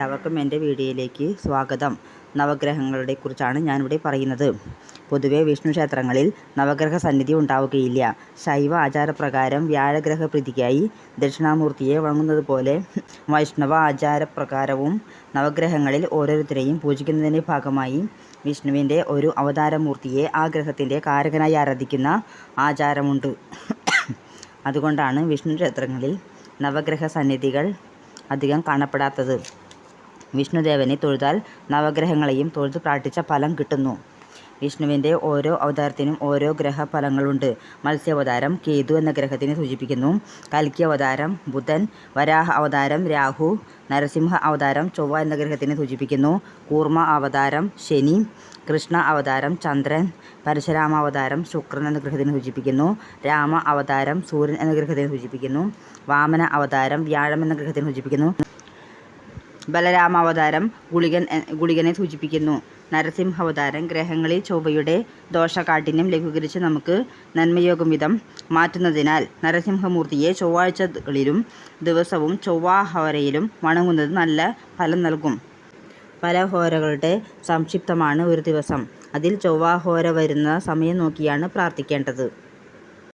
എല്ലാവർക്കും എൻ്റെ വീഡിയോയിലേക്ക് സ്വാഗതം. നവഗ്രഹങ്ങളെ കുറിച്ചാണ് ഞാനിവിടെ പറയുന്നത്. പൊതുവെ വിഷ്ണു ക്ഷേത്രങ്ങളിൽ നവഗ്രഹ സന്നിധി ഉണ്ടാവുകയില്ല. ശൈവ ആചാരപ്രകാരം വ്യാഴഗ്രഹ പ്രീതിക്കായി ദക്ഷിണാമൂർത്തിയെ വണങ്ങുന്നത് പോലെ വൈഷ്ണവ ആചാരപ്രകാരവും നവഗ്രഹങ്ങളിൽ ഓരോരുത്തരെയും പൂജിക്കുന്നതിൻ്റെ ഭാഗമായി വിഷ്ണുവിൻ്റെ ഒരു അവതാരമൂർത്തിയെ ആ ഗ്രഹത്തിൻ്റെ കാരകനായി ആരാധിക്കുന്ന ആചാരമുണ്ട്. അതുകൊണ്ടാണ് വിഷ്ണു ക്ഷേത്രങ്ങളിൽ നവഗ്രഹ സന്നിധികൾ അധികം കാണപ്പെടാത്തത്. വിഷ്ണുദേവനെ തൊഴുതാൽ നവഗ്രഹങ്ങളെയും തൊഴുത് പ്രാർത്ഥിച്ച ഫലം കിട്ടുന്നു. വിഷ്ണുവിൻ്റെ ഓരോ അവതാരത്തിനും ഓരോ ഗ്രഹഫലങ്ങളുണ്ട്. മത്സ്യാവതാരം കേതു എന്ന ഗ്രഹത്തിനെ സൂചിപ്പിക്കുന്നു. കൽക്കി അവതാരം ബുധൻ, വരാഹ അവതാരം രാഹു, നരസിംഹ അവതാരം ചൊവ്വ എന്ന ഗ്രഹത്തിനെ സൂചിപ്പിക്കുന്നു. കൂർമ്മ അവതാരം ശനി, കൃഷ്ണ അവതാരം ചന്ദ്രൻ, പരശുരാമ അവതാരം ശുക്രൻ എന്ന ഗ്രഹത്തിനെ സൂചിപ്പിക്കുന്നു. രാമ അവതാരം സൂര്യൻ എന്ന ഗ്രഹത്തിനെ സൂചിപ്പിക്കുന്നു. വാമന അവതാരം വ്യാഴം എന്ന ഗ്രഹത്തിനെ സൂചിപ്പിക്കുന്നു. ബലരാമ അവതാരം ഗുളികനെ സൂചിപ്പിക്കുന്നു. നരസിംഹാവതാരം ഗ്രഹങ്ങളിൽ ചൊവ്വയുടെ ദോഷകാഠിന്യം ലഘൂകരിച്ച് നമുക്ക് നന്മയോഗം വിധം മാറ്റുന്നതിനാൽ നരസിംഹമൂർത്തിയെ ചൊവ്വാഴ്ചകളിലും ദിവസവും ചൊവ്വാഹോരയിലും വണങ്ങുന്നത് നല്ല ഫലം നൽകും. പല ഹോരകളുടെ സംക്ഷിപ്തമാണ് ഒരു ദിവസം. അതിൽ ചൊവ്വാഹോര വരുന്ന സമയം നോക്കിയാണ് പ്രാർത്ഥിക്കേണ്ടത്.